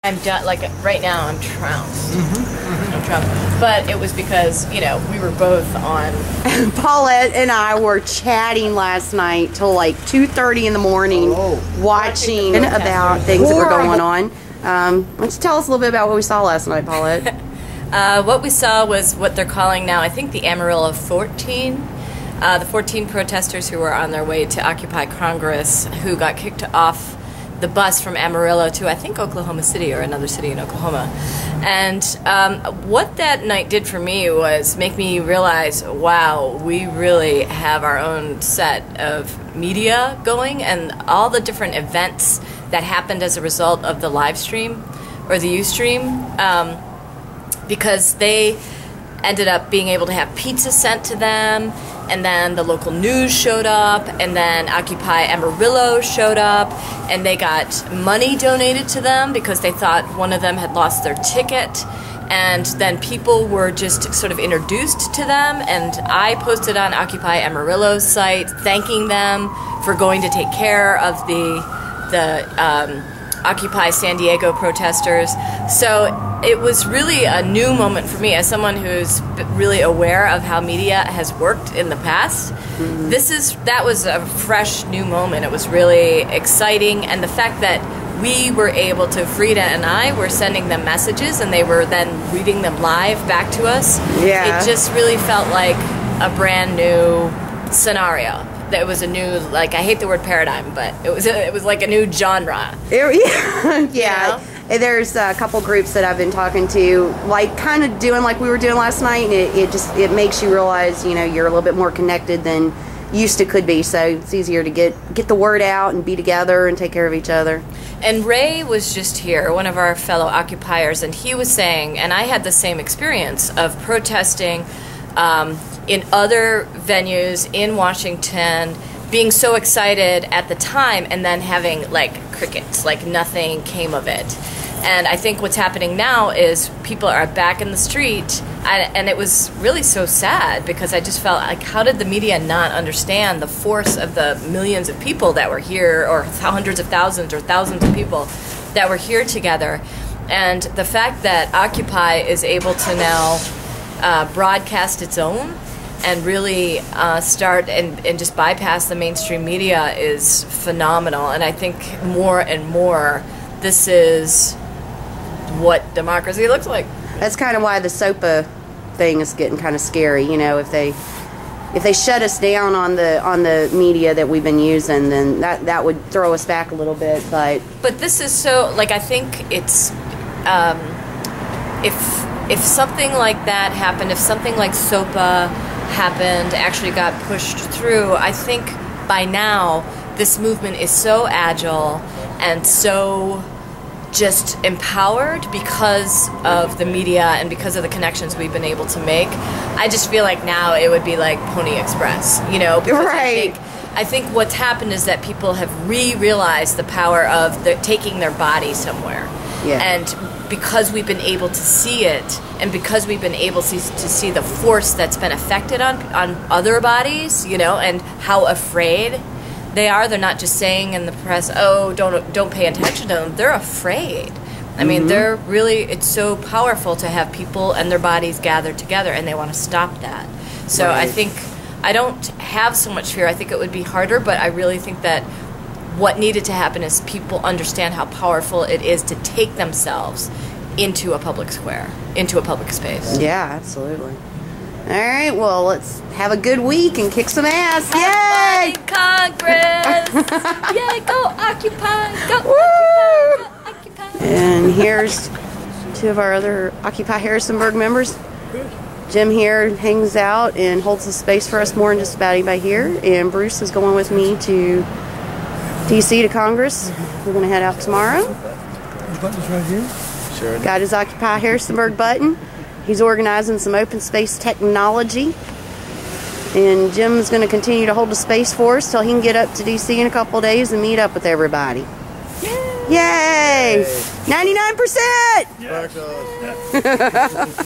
I'm done. Like right now, I'm trounced. I'm trounced. But it was because we were both on. Paulette and I were chatting last night till like 2:30 in the morning, watching about things that were going on. Why don't you tell us a little bit about what we saw last night, Paulette? What we saw was what they're calling now, I think, the Amarillo 14. The 14 protesters who were on their way to Occupy Congress, who got kicked off the bus from Amarillo to, I think, Oklahoma City or another city in Oklahoma. And what that night did for me was make me realize, wow, we really have our own set of media going, and all the different events that happened as a result of the live stream or the Ustream, because they ended up being able to have pizza sent to them, and then the local news showed up, and then Occupy Amarillo showed up, and they got money donated to them because they thought one of them had lost their ticket, and then people were just sort of introduced to them, and I posted on Occupy Amarillo's site thanking them for going to take care of the Occupy San Diego protesters. So it was really a new moment for me as someone who's really aware of how media has worked in the past. That was a fresh new moment. It was really exciting, and the fact that we were able to, Freda and I were sending them messages and they were then reading them live back to us. Yeah. It just really felt like a brand new scenario. That was a new, like, I hate the word paradigm, but it was like a new genre. Yeah. There's a couple groups that I've been talking to, like kind of doing like we were doing last night, and it makes you realize, you're a little bit more connected than used to could be. So it's easier to get the word out and be together and take care of each other. And Ray was just here, one of our fellow occupiers, and he was saying, and I had the same experience of protesting in other venues in Washington, being so excited at the time, and then having like crickets, like nothing came of it. And I think what's happening now is people are back in the street, and it was really so sad because I just felt like, how did the media not understand the force of the millions of people that were here, or hundreds of thousands or thousands of people that were here together? And the fact that Occupy is able to now broadcast its own and really start and just bypass the mainstream media is phenomenal. And I think more and more this is what democracy looks like. That's kind of why the SOPA thing is getting kind of scary. If they shut us down on the media that we've been using, then that would throw us back a little bit. But this is so, like, I think it's if something like that happened, if something like SOPA happened, actually got pushed through, I think by now this movement is so agile and so just empowered because of the media and because of the connections we've been able to make. I just feel like now it would be like Pony Express, because right. I think what's happened is that people have realized the power of taking their body somewhere. Yeah. And because we've been able to see it, and because we've been able to see the force that's been affected on other bodies, and how afraid they are. They're not just saying in the press, "Oh, don't pay attention to them." They're afraid. I mean, they're really. It's so powerful to have people and their bodies gathered together, and they want to stop that. So I think I don't have so much fear. I think it would be harder, but I really think that what needed to happen is people understand how powerful it is to take themselves into a public square, into a public space. Yeah, absolutely. All right, well, let's have a good week and kick some ass. Yay! Congress! Yay, go Occupy! Go Woo! Occupy! Go Occupy! And here's two of our other Occupy Harrisonburg members. Jim here hangs out and holds the space for us more than just about anybody here. And Bruce is going with me to D.C. to Congress. We're going to head out tomorrow. The button's right here. Sure. Got his Occupy Harrisonburg button. He's organizing some open space technology. And Jim's going to continue to hold the space for us till he can get up to D.C. in a couple of days and meet up with everybody. Yay! Yay! 99%! Yes.